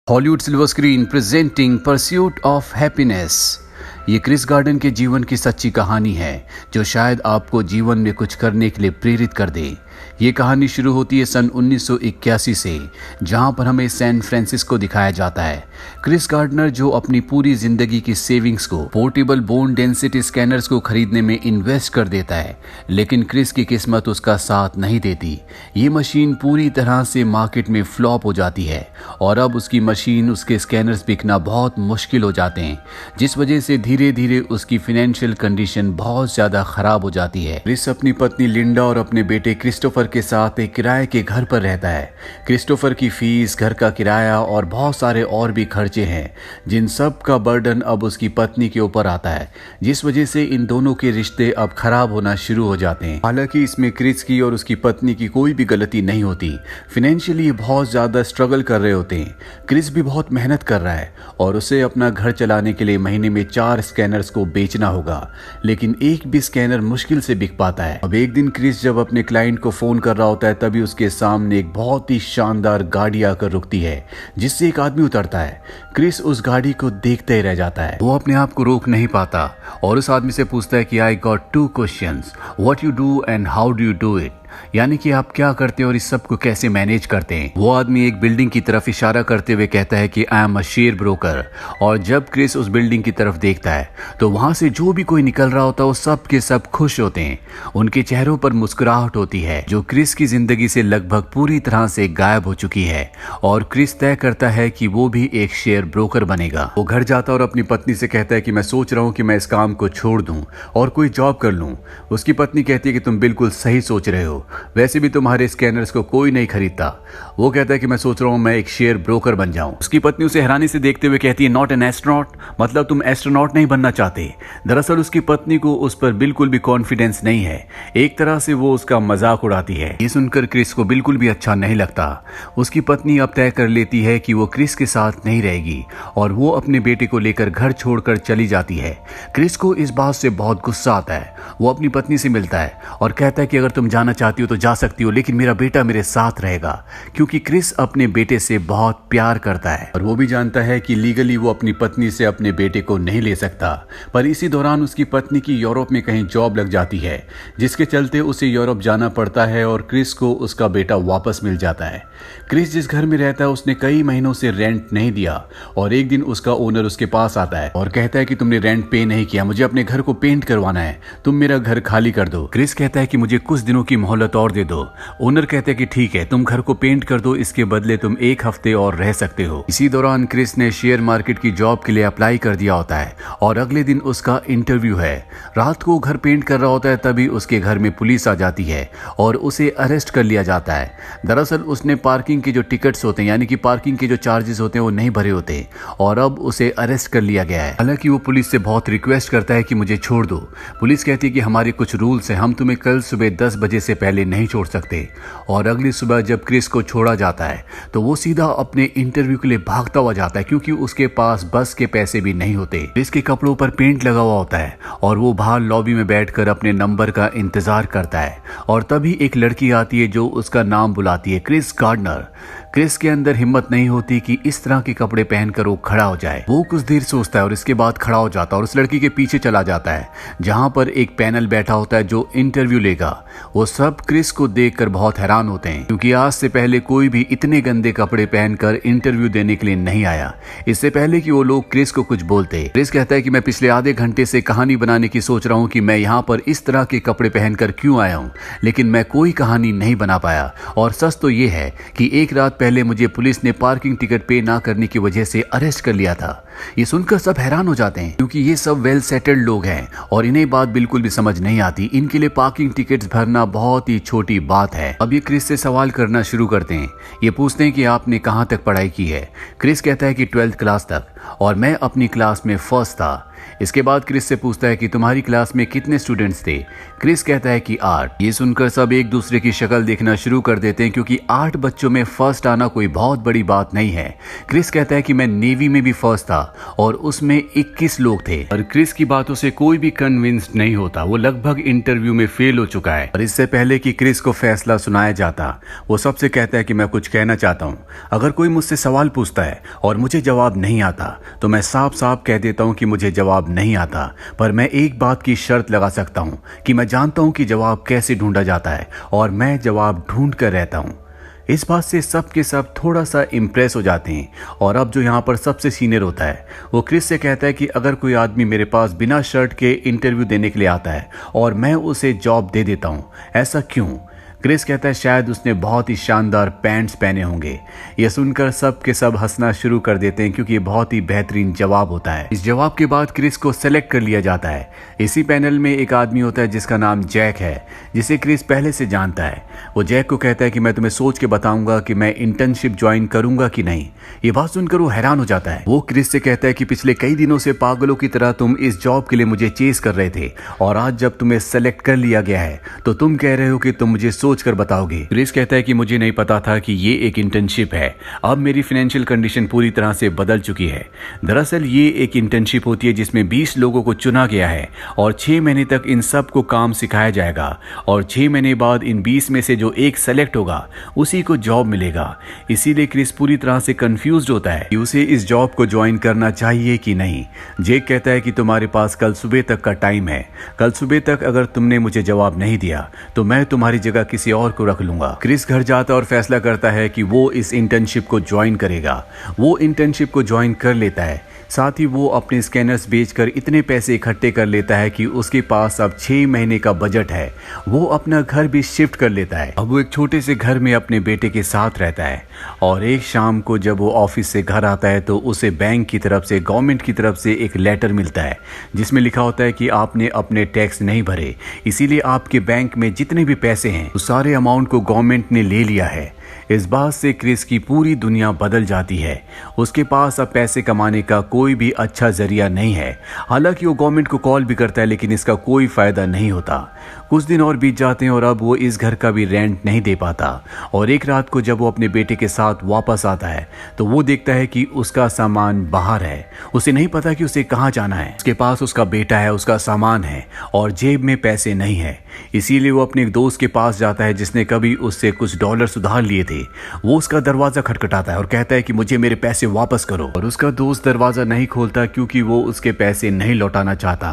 Hollywood silver screen presenting pursuit of happiness. ये Chris garden के जीवन की सच्ची कहानी है जो शायद आपको जीवन में कुछ करने के लिए प्रेरित कर दे। ये कहानी शुरू होती है सन 1981 से, जहां पर हमें सैन फ्रांसिस्को दिखाया जाता है। क्रिस गार्डनर जो अपनी पूरी जिंदगी की सेविंग्स को पोर्टेबल बोन डेंसिटी स्कैनर्स को खरीदने में इन्वेस्ट कर देता है, लेकिन क्रिस की किस्मत उसका साथ नहीं देती। ये मशीन पूरी तरह से मार्केट में फ्लॉप हो जाती है और अब उसकी मशीन, उसके स्कैनर्स बिकना बहुत मुश्किल हो जाते हैं, जिस वजह से धीरे धीरे उसकी फाइनेंशियल कंडीशन बहुत ज्यादा खराब हो जाती है। क्रिस अपनी पत्नी लिंडा और अपने बेटे क्रिस्टोफर के साथ एक किराए के घर पर रहता है। क्रिस्टोफर की फीस, घर का किराया और बहुत सारे और भी खर्चे हैं, जिन सब का बर्डन अब उसकी पत्नी के ऊपर आता है, जिस वजह से इन दोनों के रिश्ते अब खराब होना शुरू हो जाते हैं। हालांकि इसमें क्रिस की और उसकी पत्नी की कोई भी गलती नहीं होती। फाइनेंशियली बहुत ज्यादा स्ट्रगल कर रहे होते हैं। क्रिस भी बहुत मेहनत कर रहा है और उसे अपना घर चलाने के लिए महीने में 4 स्कैनर्स को बेचना होगा, लेकिन एक भी स्कैनर मुश्किल से बिक पाता है। अब एक दिन क्रिस जब अपने क्लाइंट को फोन कर रहा होता है, तभी उसके सामने एक बहुत ही शानदार गाड़ी आकर रुकती है, जिससे एक आदमी उतरता है। क्रिस उस गाड़ी को देखते ही रह जाता है। वो अपने आप को रोक नहीं पाता और उस आदमी से पूछता है कि I got 2 questions, what you do and how do you do it. यानी कि आप क्या करते हैं और इस सब को कैसे मैनेज करते हैं। वो आदमी एक बिल्डिंग की तरफ इशारा करते हुए कहता है कि I am a share broker. और जब क्रिस उस बिल्डिंग की तरफ देखता है तो वहां से जो भी कोई निकल रहा होता है वो सब के सब खुश होते हैं। उनके चेहरों पर मुस्कुराहट होती है जो क्रिस की जिंदगी से लगभग पूरी तरह से गायब हो चुकी है। और क्रिस तय करता है कि वो भी एक शेयर ब्रोकर बनेगा। वो घर जाता और अपनी पत्नी से कहता है कि मैं सोच रहा हूँ कि मैं इस काम को छोड़ दूं और कोई जॉब कर लूं। उसकी पत्नी कहती है कि तुम बिल्कुल सही सोच रहे हो, वैसे भी तुम्हारे स्कैनर्स को कोई नहीं खरीदता। वो कहता है कि मैं सोच रहा हूं मैं एक शेयर ब्रोकर बन जाऊं। उसकी पत्नी उसे हैरानी से देखते हुए कहती है, नॉट एन एस्ट्रोनॉट, मतलब तुम एस्ट्रोनॉट नहीं बनना चाहते। दरअसल उसकी पत्नी को उस पर बिल्कुल भी कॉन्फिडेंस नहीं है। एक तरह से वो उसका मजाक उड़ाती है। ये सुनकर क्रिस को बिल्कुल भी अच्छा नहीं लगता। उसकी पत्नी अब तय कर लेती है कि वो क्रिस के साथ नहीं रहेगी और वो अपने बेटे को लेकर घर छोड़कर चली जाती है। क्रिस को इस बात से बहुत गुस्सा आता है। वो अपनी पत्नी से मिलता है और कहता है कि अगर तुम जाना चाहती हो तो जा सकती हो, लेकिन मेरा बेटा मेरे साथ रहेगा, क्योंकि क्रिस अपने बेटे से बहुत प्यार करता है और वो भी जानता है कि लीगली वो अपनी पत्नी से अपने बेटे को नहीं ले सकता। पर इसी दौरान उसकी पत्नी की यूरोप में कहीं जॉब लग जाती है, जिसके चलते उसे यूरोप जाना पड़ता है और क्रिस को उसका बेटा वापस मिल जाता है। क्रिस जिस घर में रहता है उसने कई महीनों से रेंट नहीं दिया और एक दिन उसका ओनर उसके पास आता है और कहता है कि तुमने रेंट पे नहीं किया, मुझे अपने घर को पेंट करवाना है, तुम मेरा घर खाली कर दो। क्रिस कहता है कि मुझे कुछ दिनों की मोहलत और दे दो। ओनर कहते हैं कि ठीक है, तुम घर को पेंट कर दो, इसके बदले तुम 1 हफ्ते और रह सकते हो। इसी दौरान क्रिस ने शेयर मार्केट की जॉब के लिए अप्लाई कर दिया होता है और अगले दिन उसका इंटरव्यू है। रात को घर पेंट कर रहा होता है, तभी उसके घर में पुलिस आ जाती है और उसे अरेस्ट कर लिया जाता है। दरअसल उसने पार्किंग के जो टिकट्स होते हैं, यानी कि पार्किंग के जो चार्जेस होते हैं, वो नहीं भरे होते और अब उसे अरेस्ट कर लिया गया है। हालांकि वो पुलिस से बहुत रिक्वेस्ट करता है कि मुझे छोड़ दो। पुलिस कहती है कि हमारे कुछ रूल्स हैं, हम तुम्हें कल सुबह 10 बजे से पहले नहीं छोड़ सकते। और अगली सुबह जब क्रिस को छोड़ा जाता है तो वो सीधा अपने इंटरव्यू के लिए भागता हुआ जाता है, क्योंकि उसके पास बस के पैसे भी नहीं होते। क्रिस के कपड़ों पर पेंट लगा हुआ होता है और वो बाहर लॉबी में बैठकर अपने नंबर का इंतजार करता है और तभी एक लड़की आती है जो उसका नाम बुलाती है, क्रिस गार्डनर। क्रिस के अंदर हिम्मत नहीं होती कि इस तरह के कपड़े पहनकर वो खड़ा हो जाए। वो कुछ देर सोचता है और इसके बाद खड़ा हो जाता है और उस लड़की के पीछे चला जाता है, जहां पर एक पैनल बैठा होता है जो इंटरव्यू लेगा। वो सब क्रिस को देखकर बहुत हैरान होते हैं, क्योंकि आज से पहले कोई भी इतने गंदे कपड़े पहनकर इंटरव्यू देने के लिए नहीं आया। इससे पहले कि वो लोग क्रिस को कुछ बोलते, क्रिस कहता है कि मैं पिछले आधे घंटे से कहानी बनाने की सोच रहा हूँ कि मैं यहाँ पर इस तरह के कपड़े पहनकर क्यों आया हूँ, लेकिन मैं कोई कहानी नहीं बना पाया। और सच तो ये है कि एक रात पहले मुझे पुलिस ने पार्किंग टिकट पे ना करने की वजह से अरेस्ट कर लिया था। ये सुनकर सब हैरान हो जाते हैं, क्योंकि ये सब वेल सेटल्ड लोग हैं और इन्हें बात बिल्कुल भी समझ नहीं आती। इनके लिए पार्किंग टिकट्स भरना बहुत ही छोटी बात है। अब ये क्रिस से सवाल करना शुरू करते हैं। ये पूछते हैं कि आपने कहाँ तक पढ़ाई की है। क्रिस कहता है कि 12th क्लास तक, और मैं अपनी क्लास में फर्स्ट था। इसके बाद क्रिस से पूछता है कि तुम्हारी क्लास में कितने स्टूडेंट्स थे। क्रिस कहता है कि 8। ये सुनकर सब एक दूसरे की शक्ल देखना शुरू कर देते हैं क्योंकि 8 बच्चों में फर्स्ट आना कोई बहुत बड़ी बात नहीं है। क्रिस कहता है कि मैं नेवी में भी फर्स्ट था और उसमें 21 लोग थे। और क्रिस की बातों से कोई भी कन्विंस्ड नहीं होता। वो लगभग इंटरव्यू में फेल हो चुका है। और इससे पहले कि क्रिस को फैसला सुनाया जाता, वो सबसे कहता है कि मैं कुछ कहना चाहता हूँ। अगर कोई मुझसे सवाल पूछता है और मुझे जवाब नहीं आता तो मैं साफ साफ कह देता हूँ कि मुझे जवाब नहीं आता, पर मैं एक बात की शर्त लगा सकता हूँ कि मैं जानता हूँ कि जवाब कैसे ढूंढा जाता है और मैं जवाब ढूंढ कर रहता हूँ। इस बात से सब के सब थोड़ा सा इम्प्रेस हो जाते हैं। और अब जो यहाँ पर सबसे सीनियर होता है वो क्रिस से कहता है कि अगर कोई आदमी मेरे पास बिना शर्ट के इंटरव्यू देने के लिए आता है और मैं उसे जॉब दे देता हूँ, ऐसा क्यों? क्रिस कहता है शायद उसने बहुत ही शानदार पैंट्स पहने होंगे। यह सुनकर सब के सब हंसना शुरू कर देते हैं क्योंकि ये बहुत ही बेहतरीन जवाब होता है। इस जवाब के बाद क्रिस को सेलेक्ट कर लिया जाता है। इसी पैनल में एक आदमी होता है जिसका नाम जैक है, जिसे क्रिस पहले से जानता है। वो जैक को कहता है कि मैं तुम्हें सोच के बताऊंगा कि मैं इंटर्नशिप ज्वाइन करूंगा कि नहीं। ये बात सुनकर वो हैरान हो जाता है। वो क्रिस से कहता है कि पिछले कई दिनों से पागलों की तरह तुम इस जॉब के लिए मुझे चेस कर रहे थे और आज जब तुम्हें सेलेक्ट कर लिया गया है तो तुम कह रहे हो कि तुम मुझे सोच कर बताओगे। क्रिस कहता है कि मुझे नहीं पता था कि ये एक इंटर्नशिप है। अब मेरी फाइनेंशियल कंडीशन पूरी तरह से बदल चुकी है। दरअसल ये एक इंटर्नशिप होती है जिसमें 20 लोगों को चुना गया है और 6 महीने तक इन सब को काम सिखाया जाएगा और 6 महीने बाद इन 20 में से जो एक सेलेक्ट होगा उसी को जॉब मिलेगा। इसीलिए क्रिस पूरी तरह से कंफ्यूज्ड होता है कि उसे इस जॉब को ज्वाइन करना चाहिए कि नहीं। जेक कहता है कि तुम्हारे पास कल सुबह तक का टाइम है। कल सुबह तक अगर तुमने मुझे जवाब नहीं दिया तो मैं तुम्हारी जगह किसी और को रख लूंगा। क्रिस घर जाता और फैसला करता है कि वो इस इंटर्नशिप को ज्वाइन करेगा। वो इंटर्नशिप को ज्वाइन कर लेता है। साथ ही वो अपने स्कैनर्स बेचकर इतने पैसे इकट्ठे कर लेता है कि उसके पास अब 6 महीने का बजट है। वो अपना घर भी शिफ्ट कर लेता है। अब वो एक छोटे से घर में अपने बेटे के साथ रहता है और एक शाम को जब वो ऑफिस से घर आता है तो उसे बैंक की तरफ से, गवर्नमेंट की तरफ से एक लेटर मिलता है जिसमें लिखा होता है कि आपने अपने टैक्स नहीं भरे, इसीलिए आपके बैंक में जितने भी पैसे हैं उस सारे अमाउंट को गवर्नमेंट ने ले लिया है। इस बात से क्रिस की पूरी दुनिया बदल जाती है। उसके पास अब पैसे कमाने का कोई भी अच्छा जरिया नहीं है। हालांकि वो गवर्नमेंट को कॉल भी करता है लेकिन इसका कोई फायदा नहीं होता। कुछ दिन और बीत जाते हैं और अब वो इस घर का भी रेंट नहीं दे पाता। और एक रात को जब वो अपने बेटे के साथ वापस आता है तो वो देखता है कि उसका सामान बाहर है। उसे नहीं पता कि उसे कहाँ जाना है। उसके पास उसका बेटा है, उसका सामान है और जेब में पैसे नहीं है। इसीलिए वो अपने एक दोस्त के पास जाता है जिसने कभी उससे कुछ डॉलर उधार लिए थे। वो उसका दरवाजा खटखटाता है और कहता है कि मुझे मेरे पैसे वापस करो। और उसका दोस्त दरवाजा नहीं खोलता क्योंकि वो उसके पैसे नहीं लौटाना चाहता।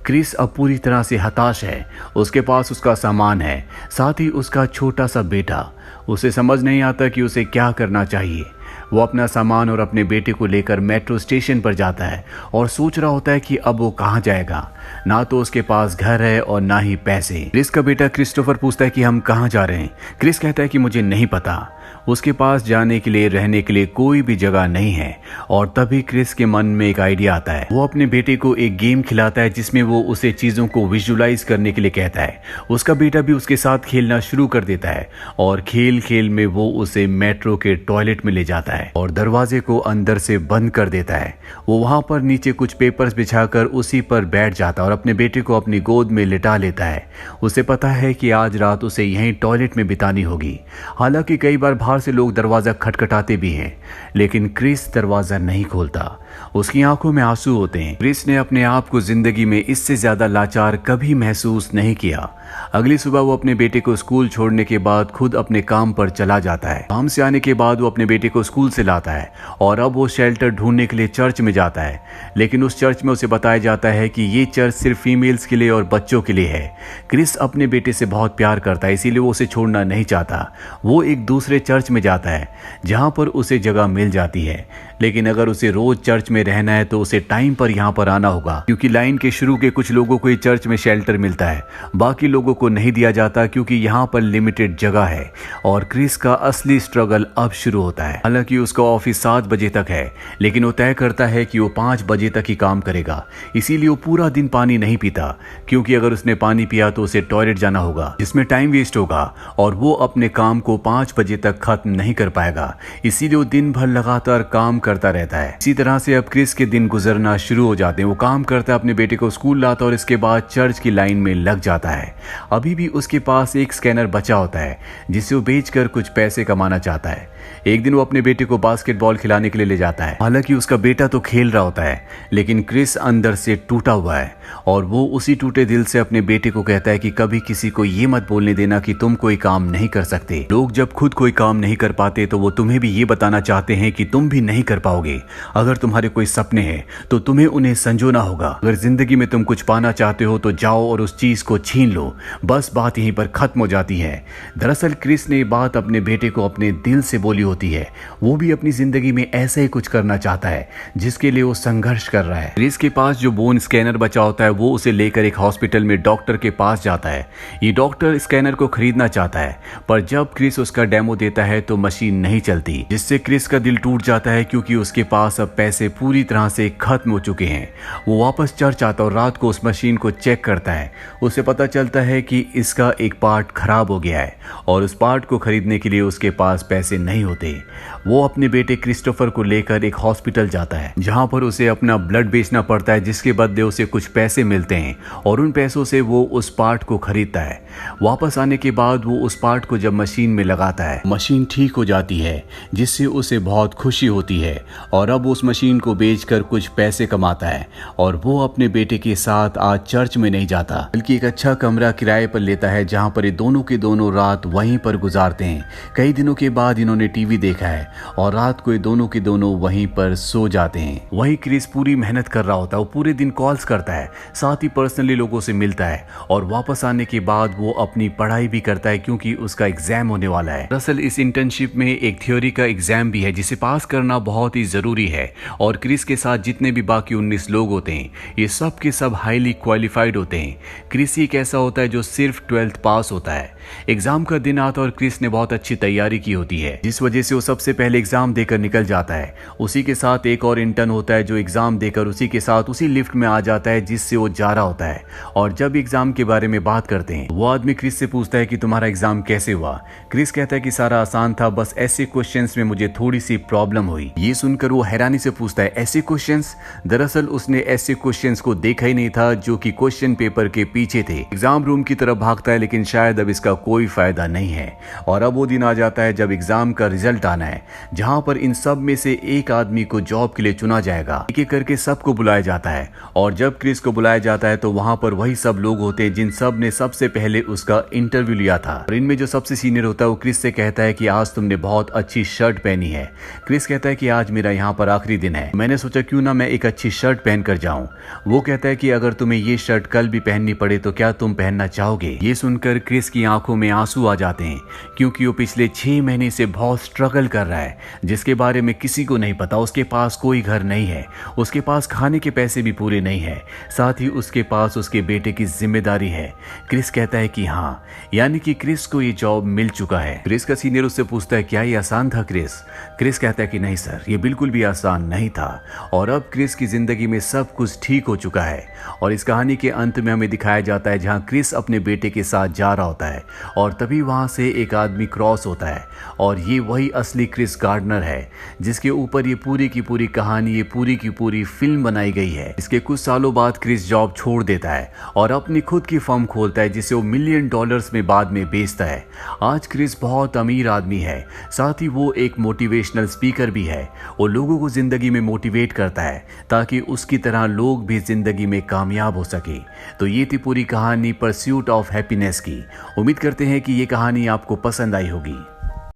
क्रिस अब पूरी तरह से हताश है। उसके पास उसका सामान है, साथ ही उसका छोटा सा बेटा। उसे समझ नहीं आता कि उसे क्या करना चाहिए। वो अपना सामान और अपने बेटे को लेकर मेट्रो स्टेशन पर जाता है और सोच रहा होता है कि अब वो कहाँ जाएगा। ना तो उसके पास घर है और ना ही पैसे। क्रिस का बेटा क्रिस्टोफर पूछता है कि हम कहाँ जा रहे हैं। क्रिस कहता है कि मुझे नहीं पता। उसके पास जाने के लिए, रहने के लिए कोई भी जगह नहीं है। और तभी क्रिस के मन में एक आइडिया आता है। वो अपने बेटे को एक गेम खिलाता है जिसमें वो उसे चीजों को विजुलाइज करने के लिए कहता है। उसका बेटा भी उसके साथ खेलना शुरू कर देता है और खेल खेल में वो उसे मेट्रो के टॉयलेट में ले जाता है और दरवाजे को अंदर से बंद कर देता है। वो वहां पर नीचे कुछ पेपर्स बिछाकर उसी पर बैठ जाता है और अपने बेटे को अपनी गोद में लिटा लेता है। उसे पता है कि आज रात उसे यहीं टॉयलेट में बितानी होगी। हालांकि कई बार बाहर से लोग दरवाजा खटखटाते भी हैं लेकिन क्रिस दरवाजा नहीं खोलता। उसकी आंखों में आंसू होते हैं। क्रिस ने अपने आप को जिंदगी में इससे ज्यादा लाचार कभी महसूस नहीं किया। अगली सुबह वो अपने बेटे को स्कूल छोड़ने के बाद खुद अपने काम पर चला जाता है। काम से आने के बाद वो अपने बेटे को स्कूल से लाता है और अब वो शेल्टर ढूंढने के लिए चर्च में जाता है। लेकिन उस चर्च में उसे बताया जाता है कि ये चर्च सिर्फ फीमेल्स के लिए और बच्चों के लिए है। क्रिस अपने बेटे से बहुत प्यार करता है, इसीलिए वो उसे छोड़ना नहीं चाहता। वो एक दूसरे चर्च में जाता है जहां पर उसे जगह मिल जाती है। लेकिन अगर उसे रोज चर्च में रहना है तो उसे टाइम पर यहाँ पर आना होगा, क्योंकि लाइन के शुरू के कुछ लोगों को ही चर्च में शेल्टर मिलता है, बाकी लोगों को नहीं दिया जाता क्योंकि यहाँ पर लिमिटेड जगह है। और क्रिस का असली स्ट्रगल अब शुरू होता है। हालांकि उसका ऑफिस 7 बजे तक है लेकिन वो तय करता है कि वो 5 बजे तक ही काम करेगा। इसीलिए वो पूरा दिन पानी नहीं पीता, क्योंकि अगर उसने पानी पिया तो उसे टॉयलेट जाना होगा जिसमें टाइम वेस्ट होगा और वो अपने काम को 5 बजे तक खत्म नहीं कर पाएगा। इसीलिए वो दिन भर लगातार काम करता रहता है। इसी तरह से अब क्रिस के दिन गुजरना शुरू हो जाते हैं। वो काम करता है, अपने बेटे को स्कूल लाता है और इसके बाद चर्च की लाइन में लग जाता है। अभी भी उसके पास एक स्कैनर बचा होता है जिसे वो बेचकर कुछ पैसे कमाना चाहता है। एक दिन वो अपने बेटे को बास्केटबॉल खिलाने के लिए ले जाता है। हालांकि उसका बेटा तो खेल रहा होता है, लेकिन क्रिस अंदर से टूटा हुआ है और वो उसी टूटे दिल से अपने बेटे को कहता है कि कभी किसी को ये मत बोलने देना कि तुम कोई काम नहीं कर सकते। लोग जब खुद कोई काम नहीं कर पाते तो वो तुम्हें भी ये बताना चाहते हैं कि तुम भी नहीं कर पाओगे। अगर तुम्हारे कोई सपने हैं तो तुम्हें उन्हें संजोना होगा। अगर जिंदगी में तुम कुछ पाना चाहते हो तो जाओ और उस चीज को छीन लो। बस बात यहीं पर खत्म हो जाती है। दरअसल क्रिस ने ये बात अपने बेटे को अपने दिल से बोली होती है। वो भी अपनी जिंदगी में ऐसा ही कुछ करना चाहता है जिसके लिए वो संघर्ष कर रहा है। क्रिस के पास जो बोन स्कैनर बचा होता है वो उसे लेकर एक हॉस्पिटल में डॉक्टर के पास जाता है। ये डॉक्टर स्कैनर को खरीदना चाहता है, पर जब क्रिस उसका डेमो देता है तो मशीन नहीं चलती, जिससे क्रिस का दिल टूट जाता है क्योंकि उसके पास अब पैसे पूरी तरह से खत्म हो चुके हैं। वो वापस चर्च आता और रात को उस मशीन को चेक करता है। उसे पता चलता है कि इसका एक पार्ट खराब हो गया है और उस पार्ट को खरीदने के लिए उसके पास पैसे नहीं होते। वो अपने बेटे क्रिस्टोफर को लेकर एक हॉस्पिटल जाता है जहां पर उसे अपना ब्लड बेचना पड़ता है, जिसके बदले उसे कुछ पैसे मिलते हैं और उन पैसों से वो उस पार्ट को खरीदता है। वापस आने के बाद वो उस पार्ट को जब मशीन में लगाता है, मशीन ठीक हो जाती है, जिससे उसे बहुत खुशी होती है और अब उस मशीन को बेचकर कुछ पैसे कमाता है और वो अपने बेटे के साथ आज चर्च में नहीं जाता, बल्कि एक अच्छा कमरा किराए पर लेता है जहां पर ये दोनों के दोनों रात वहीं पर गुजारते हैं। कई दिनों के बाद इन्होंने टीवी देखा है और रात को ये दोनों के दोनों वहीं पर सो जाते हैं। वहीं क्रिस पूरी मेहनत कर रहा होता है। वो पूरे दिन कॉल्स करता है, साथ ही पर्सनली लोगों से मिलता है और वापस आने के बाद वो अपनी पढ़ाई भी करता है क्योंकि उसका एग्जाम होने वाला है। दरअसल इस इंटर्नशिप में एक थ्योरी का एग्जाम भी है जिसे पास करना बहुत ही जरूरी है और क्रिस के साथ जितने भी बाकी 19 लोग होते हैं ये सब के सब हाईली क्वालिफाइड होते हैं। क्रिस एक ऐसा होता है जो सिर्फ 12th पास होता है। एग्जाम का दिन आता और क्रिस ने बहुत अच्छी तैयारी की होती है, जिस वजह से वो सबसे पहले एग्जाम देकर निकल जाता है। उसी के साथ एक और इंटर्न होता है जो एग्जाम देकर उसी के साथ उसी लिफ्ट में आ जाता है जिससे वो जा रहा होता है। और जब एग्जाम के बारे में बात करते हैं वो आदमी क्रिस से पूछता है कि तुम्हारा एग्जाम कैसे हुआ। क्रिस कहता है कि सारा आसान था, बस ऐसे क्वेश्चंस में मुझे थोड़ी सी प्रॉब्लम हुई। ये सुनकर वो हैरानी से पूछता है ऐसे क्वेश्चंस? दरअसल उसने ऐसे क्वेश्चंस को देखा ही नहीं था जो कि क्वेश्चन पेपर के पीछे थे। एग्जाम रूम की तरफ भागता है, लेकिन शायद अब इसका कोई फायदा नहीं है। और अब वो दिन आ जाता है जब एग्जाम का रिजल्ट आना है, जहां पर इन सब में से एक आदमी को जॉब के लिए चुना जाएगा। एक एक करके सबको बुलाया जाता है और जब क्रिस को बुलाया जाता है तो वहां पर वही सब लोग होते हैं जिन सब ने सबसे पहले उसका इंटरव्यू लिया था। और इनमें जो सबसे सीनियर होता है वो क्रिस से कहता है कि आज तुमने बहुत अच्छी शर्ट पहनी है। क्रिस कहता है कि आज मेरा यहाँ पर आखिरी दिन है, मैंने सोचा क्यों ना मैं एक अच्छी शर्ट पहन कर जाऊं। वो कहता है कि अगर तुम्हें ये शर्ट कल भी पहननी पड़े तो क्या तुम पहनना चाहोगे। ये सुनकर क्रिस की आंखों में आंसू आ जाते हैं क्योंकि वो पिछले 6 महीने से बहुत स्ट्रगल कर रहा है, जिसके बारे में किसी को नहीं पता। उसके पास कोई घर नहीं है, उसके पास खाने के पैसे भी पूरे नहीं है, साथ ही उसके पास उसके बेटे की जिम्मेदारी है। क्रिस कहता है कि हाँ, यानी कि क्रिस को ये जॉब मिल चुका है। क्रिस का सीनियर उससे पूछता है क्या ये आसान था क्रिस? क्रिस कहता है कि नहीं सर, ये बिल्कुल भी आसान नहीं था। और अब क्रिस की जिंदगी में सब कुछ ठीक हो चुका है। और इस कहानी के अंत में हमें दिखाया जाता है जहां क्रिस अपने बेटे के साथ जा रहा होता है और तभी वहां से एक आदमी क्रॉस होता है और ये वही असली क्रिस गार्डनर है जिसके ऊपर ये पूरी की पूरी कहानी, ये पूरी की पूरी फिल्म बनाई गई है। इसके कुछ सालों बाद क्रिस जॉब छोड़ देता है और अपनी खुद की फर्म खोलता है जिसे वो $1 मिलियन में बाद में बेचता है। आज क्रिस बहुत अमीर आदमी है, साथ ही वो एक मोटिवेशनल स्पीकर भी है। वो लोगों को जिंदगी में मोटिवेट करता है ताकि उसकी तरह लोग भी जिंदगी में कामयाब हो सके। तो ये थी पूरी कहानी परस्यूट ऑफ हैप्पीनेस की। उम्मीद करते हैं कि ये कहानी आपको पसंद आई होगी।